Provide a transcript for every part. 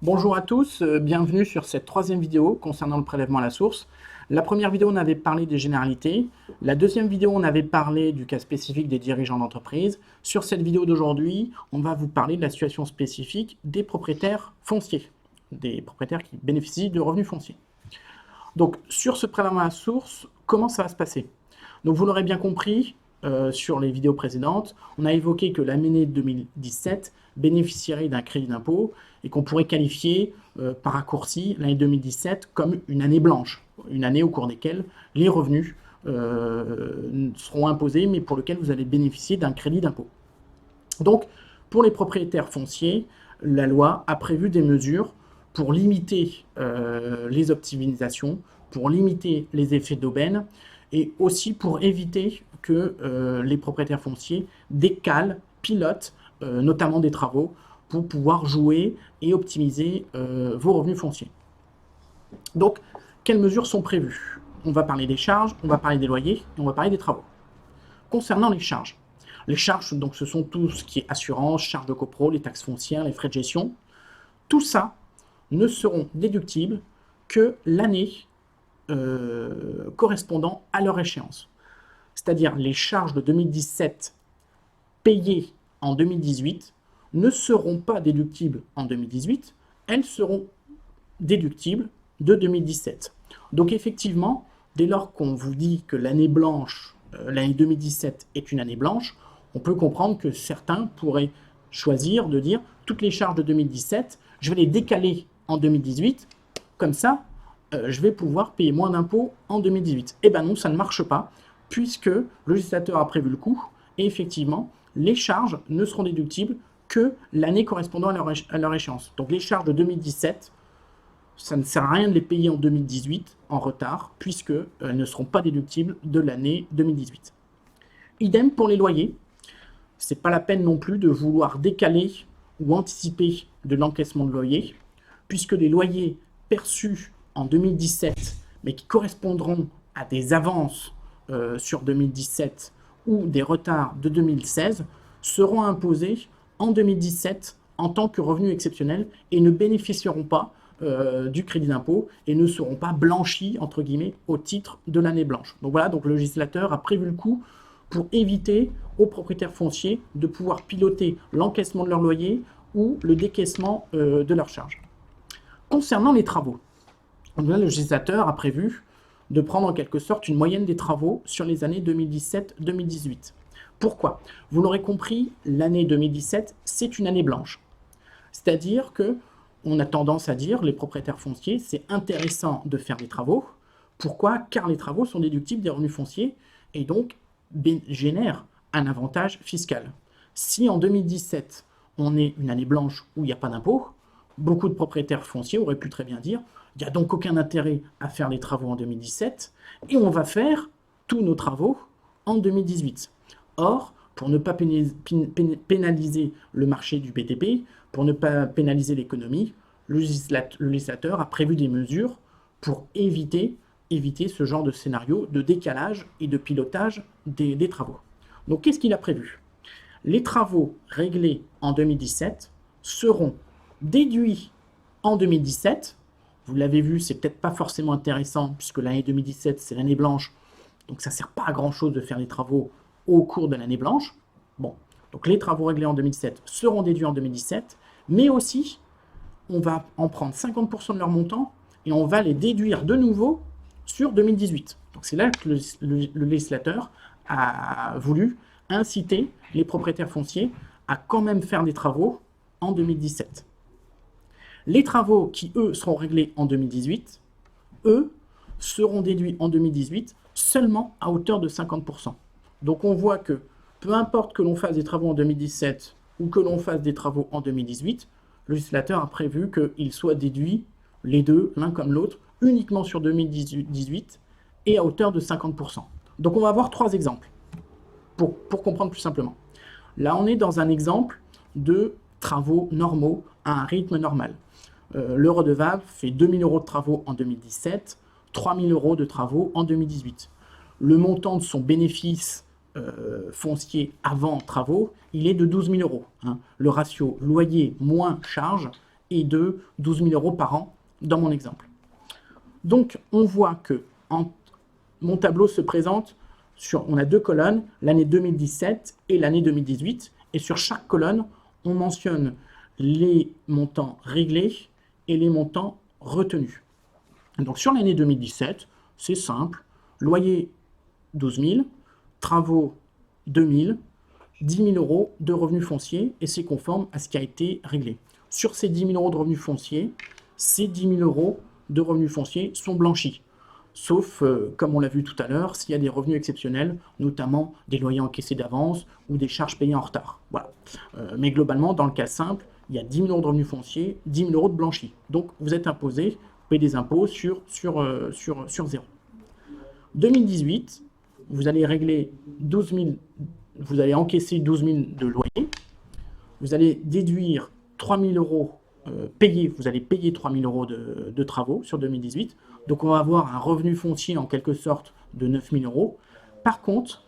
Bonjour à tous, bienvenue sur cette troisième vidéo concernant le prélèvement à la source. La première vidéo, on avait parlé des généralités. La deuxième vidéo, on avait parlé du cas spécifique des dirigeants d'entreprise. Sur cette vidéo d'aujourd'hui, on va vous parler de la situation spécifique des propriétaires fonciers, des propriétaires qui bénéficient de revenus fonciers. Donc, sur ce prélèvement à la source, comment ça va se passer? Donc, vous l'aurez bien compris, sur les vidéos précédentes, on a évoqué que l'année 2017 bénéficierait d'un crédit d'impôt et qu'on pourrait qualifier par raccourci l'année 2017 comme une année blanche, une année au cours desquelles les revenus seront imposés, mais pour lequel vous allez bénéficier d'un crédit d'impôt. Donc, pour les propriétaires fonciers, la loi a prévu des mesures pour limiter les optimisations, pour limiter les effets d'aubaine et aussi pour éviter que les propriétaires fonciers décalent, pilotent notamment des travaux pour pouvoir jouer et optimiser vos revenus fonciers. Donc, quelles mesures sont prévues? On va parler des charges, on va parler des loyers et on va parler des travaux. Concernant les charges, donc, ce sont tout ce qui est assurance, charges de copro, les taxes foncières, les frais de gestion. Tout ça ne seront déductibles que l'année correspondant à leur échéance. C'est-à-dire les charges de 2017 payées en 2018 ne seront pas déductibles en 2018, elles seront déductibles de 2017. Donc effectivement, dès lors qu'on vous dit que l'année blanche, l'année 2017 est une année blanche, on peut comprendre que certains pourraient choisir de dire toutes les charges de 2017, je vais les décaler en 2018, comme ça, je vais pouvoir payer moins d'impôts en 2018. Eh bien non, ça ne marche pas, puisque le législateur a prévu le coût, et effectivement, les charges ne seront déductibles que l'année correspondant à leur échéance. Donc les charges de 2017, ça ne sert à rien de les payer en 2018 en retard, puisqu'elles ne seront pas déductibles de l'année 2018. Idem pour les loyers. Ce n'est pas la peine non plus de vouloir décaler ou anticiper de l'encaissement de loyer, puisque les loyers perçus en 2017, mais qui correspondront à des avances sur 2017 ou des retards de 2016, seront imposés en 2017 en tant que revenus exceptionnels et ne bénéficieront pas du crédit d'impôt et ne seront pas blanchis, entre guillemets, au titre de l'année blanche. Donc voilà, donc le législateur a prévu le coup pour éviter aux propriétaires fonciers de pouvoir piloter l'encaissement de leur loyer ou le décaissement de leurs charges. Concernant les travaux, le législateur a prévu de prendre en quelque sorte une moyenne des travaux sur les années 2017-2018. Pourquoi? Vous l'aurez compris, l'année 2017, c'est une année blanche. C'est-à-dire que on a tendance à dire, les propriétaires fonciers, c'est intéressant de faire des travaux. Pourquoi? Car les travaux sont déductibles des revenus fonciers et donc génèrent un avantage fiscal. Si en 2017, on est une année blanche où il n'y a pas d'impôt, beaucoup de propriétaires fonciers auraient pu très bien dire il n'y a donc aucun intérêt à faire les travaux en 2017 et on va faire tous nos travaux en 2018. Or, pour ne pas pénaliser le marché du BTP, pour ne pas pénaliser l'économie, le législateur a prévu des mesures pour éviter ce genre de scénario de décalage et de pilotage des travaux. Donc, qu'est-ce qu'il a prévu? Les travaux réglés en 2017 seront déduits en 2017. Vous l'avez vu, c'est peut-être pas forcément intéressant puisque l'année 2017, c'est l'année blanche. Donc, ça ne sert pas à grand-chose de faire les travaux au cours de l'année blanche. Bon, donc les travaux réglés en 2017 seront déduits en 2017, mais aussi, on va en prendre 50% de leur montant et on va les déduire de nouveau sur 2018. Donc c'est là que le législateur a voulu inciter les propriétaires fonciers à quand même faire des travaux en 2017. Les travaux qui, eux, seront réglés en 2018, eux, seront déduits en 2018 seulement à hauteur de 50%. Donc on voit que peu importe que l'on fasse des travaux en 2017 ou que l'on fasse des travaux en 2018, le législateur a prévu qu'ils soient déduits, les deux, l'un comme l'autre, uniquement sur 2018 et à hauteur de 50%. Donc on va voir trois exemples pour comprendre plus simplement. Là, on est dans un exemple de travaux normaux à un rythme normal. Le redevable fait 2 000 € de travaux en 2017, 3 000 € de travaux en 2018. Le montant de son bénéfice foncier avant travaux, il est de 12 000 €. Hein. Le ratio loyer moins charge et de 12 000 euros par an dans mon exemple. Donc, on voit que mon tableau se présente on a deux colonnes, l'année 2017 et l'année 2018, et sur chaque colonne, on mentionne les montants réglés et les montants retenus. Donc, sur l'année 2017, c'est simple, loyer 12 000, travaux 2 000, 10 000 euros de revenus fonciers, et c'est conforme à ce qui a été réglé. Sur ces 10 000 euros de revenus fonciers, ces 10 000 euros de revenus fonciers sont blanchis. Sauf, comme on l'a vu tout à l'heure, s'il y a des revenus exceptionnels, notamment des loyers encaissés d'avance ou des charges payées en retard. Voilà. Mais globalement, dans le cas simple, il y a 10 000 euros de revenus fonciers, 10 000 euros de blanchis. Donc, vous êtes imposé, vous payez des impôts sur zéro. 2018, vous allez régler 12 000, vous allez encaisser 12 000 de loyer, vous allez déduire 3 000 euros vous allez payer 3 000 euros de travaux sur 2018. Donc, on va avoir un revenu foncier en quelque sorte de 9 000 euros. Par contre,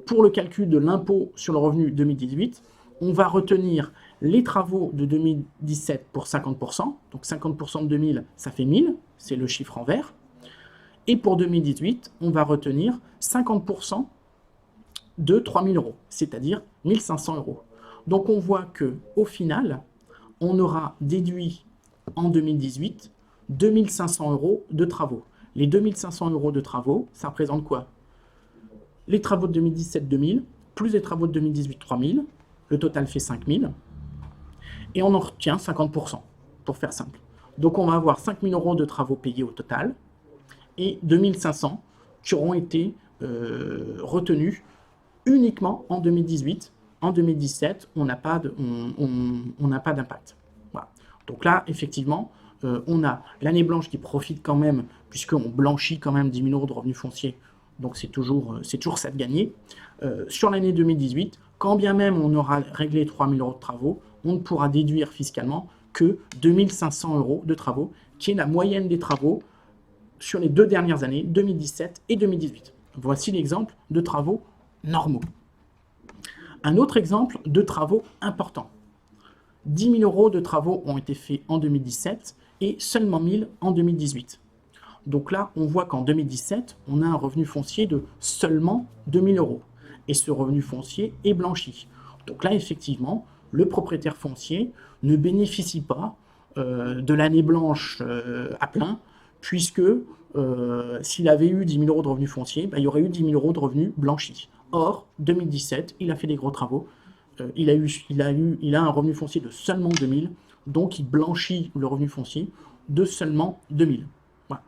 pour le calcul de l'impôt sur le revenu 2018, on va retenir les travaux de 2017 pour 50%. Donc, 50% de 2000, ça fait 1000, c'est le chiffre en vert. Et pour 2018, on va retenir 50% de 3 000 euros, c'est-à-dire 1 500 euros. Donc, on voit qu'au final, on aura déduit en 2018 2 500 euros de travaux. Les 2 500 euros de travaux, ça représente quoi? Les travaux de 2017, 2000, plus les travaux de 2018, 3000. Le total fait 5000. Et on en retient 50%, pour faire simple. Donc, on va avoir 5 000 euros de travaux payés au total et 2 500 qui auront été retenus uniquement en 2018. En 2017, on n'a pas d'impact. Voilà. Donc là, effectivement, on a l'année blanche qui profite quand même, puisqu'on blanchit quand même 10 000 euros de revenus fonciers. Donc c'est toujours ça de gagner. Sur l'année 2018, quand bien même on aura réglé 3 000 euros de travaux, on ne pourra déduire fiscalement que 2 500 euros de travaux, qui est la moyenne des travaux sur les 2 dernières années, 2017 et 2018. Voici l'exemple de travaux normaux. Un autre exemple de travaux importants. 10 000 euros de travaux ont été faits en 2017 et seulement 1 000 en 2018. Donc là, on voit qu'en 2017, on a un revenu foncier de seulement 2 000 euros. Et ce revenu foncier est blanchi. Donc là, effectivement, le propriétaire foncier ne bénéficie pas de l'année blanche à plein, puisque s'il avait eu 10 000 euros de revenus fonciers, il y aurait eu 10 000 euros de revenus blanchis. Or, 2017, il a fait des gros travaux. Il a un revenu foncier de seulement 2 000, donc il blanchit le revenu foncier de seulement 2 000. Voilà.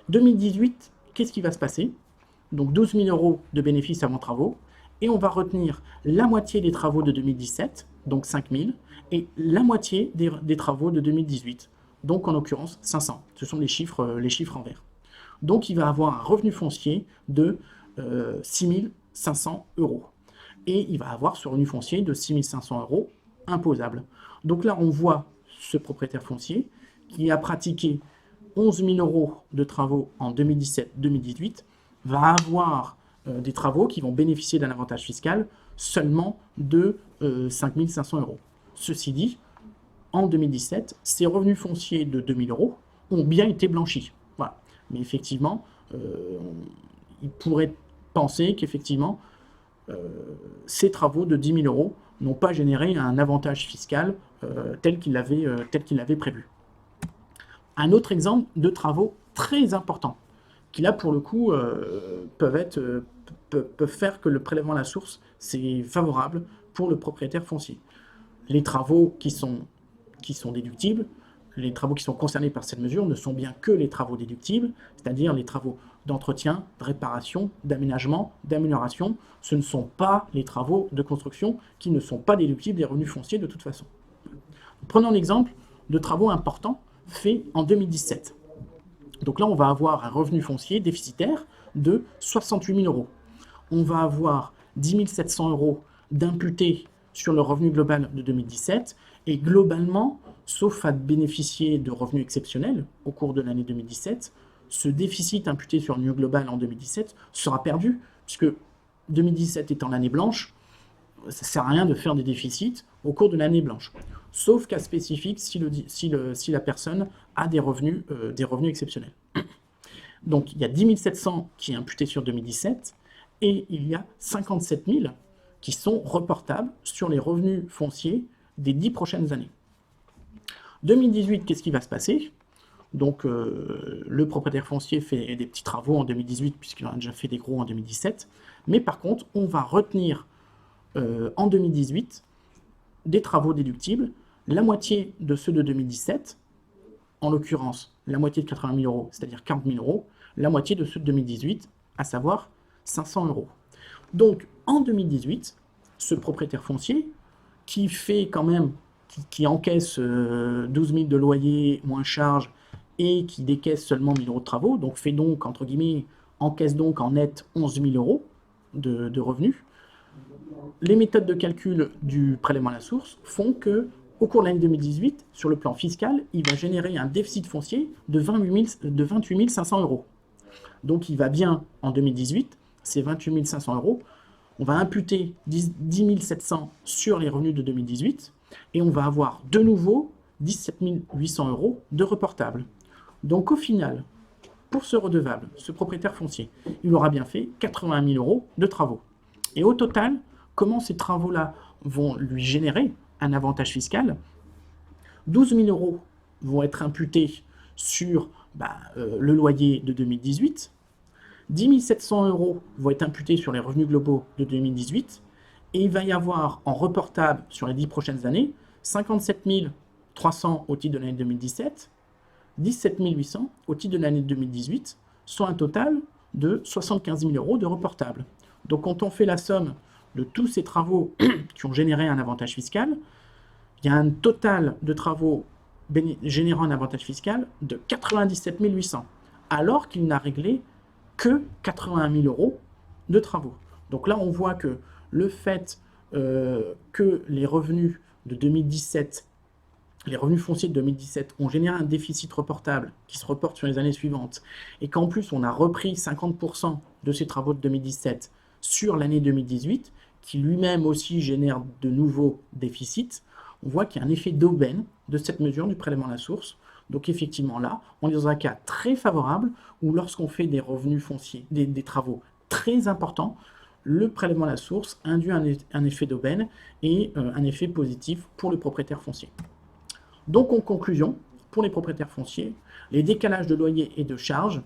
2018, qu'est-ce qui va se passer? Donc 12 000 euros de bénéfices avant travaux, et on va retenir la moitié des travaux de 2017, donc 5 000, et la moitié des travaux de 2018, donc en l'occurrence 500. Ce sont les chiffres en vert. Donc il va avoir un revenu foncier de 6 500 euros. Et il va avoir ce revenu foncier de 6 500 euros imposable. Donc là, on voit ce propriétaire foncier qui a pratiqué 11 000 euros de travaux en 2017-2018, va avoir des travaux qui vont bénéficier d'un avantage fiscal seulement de 5 500 euros. Ceci dit, en 2017, ces revenus fonciers de 2 000 euros ont bien été blanchis. Voilà. Mais effectivement, il pourrait penser qu'effectivement, ces travaux de 10 000 euros n'ont pas généré un avantage fiscal tel qu'il l'avait prévu. Un autre exemple de travaux très importants, qui là pour le coup peuvent faire que le prélèvement à la source, c'est favorable pour le propriétaire foncier. Les travaux qui sont déductibles, les travaux qui sont concernés par cette mesure ne sont bien que les travaux déductibles, c'est-à-dire les travaux d'entretien, de réparation, d'aménagement, d'amélioration. Ce ne sont pas les travaux de construction qui ne sont pas déductibles des revenus fonciers de toute façon. Prenons l'exemple de travaux importants faits en 2017. Donc là, on va avoir un revenu foncier déficitaire de 68 000 euros. On va avoir 10 700 euros d'imputés sur le revenu global de 2017 et globalement, sauf à bénéficier de revenus exceptionnels au cours de l'année 2017, ce déficit imputé sur le revenu global en 2017 sera perdu, puisque 2017 étant l'année blanche, ça ne sert à rien de faire des déficits. au cours de l'année blanche. Sauf cas spécifique si la personne a des revenus exceptionnels. Donc il y a 10 700 qui est imputé sur 2017 et il y a 57 000 qui sont reportables sur les revenus fonciers des 10 prochaines années. 2018, qu'est-ce qui va se passer? Donc le propriétaire foncier fait des petits travaux en 2018 puisqu'il en a déjà fait des gros en 2017. Mais par contre, on va retenir en 2018 des travaux déductibles, la moitié de ceux de 2017, en l'occurrence la moitié de 80 000 euros, c'est-à-dire 40 000 euros, la moitié de ceux de 2018, à savoir 500 euros. Donc en 2018, ce propriétaire foncier qui fait quand même, qui encaisse 12 000 de loyer moins charge et qui décaisse seulement 1 000 euros de travaux, donc fait donc, entre guillemets, encaisse donc en net 11 000 euros de revenus. Les méthodes de calcul du prélèvement à la source font que, au cours de l'année 2018, sur le plan fiscal, il va générer un déficit foncier de 28 500 euros. Donc il va bien en 2018, c'est 28 500 euros. On va imputer 10 700 sur les revenus de 2018 et on va avoir de nouveau 17 800 euros de reportable. Donc au final, pour ce redevable, ce propriétaire foncier, il aura bien fait 80 000 euros de travaux. Et au total, comment ces travaux-là vont lui générer un avantage fiscal? 12 000 euros vont être imputés sur le loyer de 2018, 10 700 euros vont être imputés sur les revenus globaux de 2018, et il va y avoir en reportable sur les 10 prochaines années 57 300 au titre de l'année 2017, 17 800 au titre de l'année 2018, soit un total de 75 000 euros de reportable. Donc quand on fait la somme de tous ces travaux qui ont généré un avantage fiscal, il y a un total de travaux générant un avantage fiscal de 97 800, alors qu'il n'a réglé que 81 000 euros de travaux. Donc là, on voit que le fait que les revenus de 2017, les revenus fonciers de 2017 ont généré un déficit reportable qui se reporte sur les années suivantes, et qu'en plus on a repris 50% de ces travaux de 2017 sur l'année 2018, qui lui-même aussi génère de nouveaux déficits, on voit qu'il y a un effet d'aubaine de cette mesure du prélèvement à la source. Donc effectivement là, on est dans un cas très favorable où lorsqu'on fait des revenus fonciers, des travaux très importants, le prélèvement à la source induit un effet d'aubaine et un effet positif pour le propriétaire foncier. Donc en conclusion, pour les propriétaires fonciers, les décalages de loyers et de charges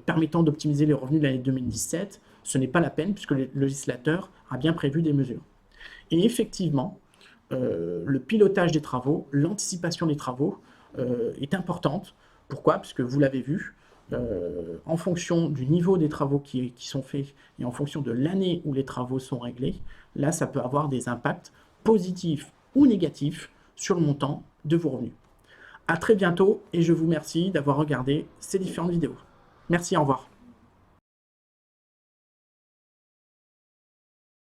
permettant d'optimiser les revenus de l'année 2017, ce n'est pas la peine puisque le législateur a bien prévu des mesures. Et effectivement, le pilotage des travaux, l'anticipation des travaux est importante. Pourquoi? Parce que vous l'avez vu, en fonction du niveau des travaux qui sont faits et en fonction de l'année où les travaux sont réglés, là ça peut avoir des impacts positifs ou négatifs sur le montant de vos revenus. À très bientôt et je vous remercie d'avoir regardé ces différentes vidéos. Merci, au revoir.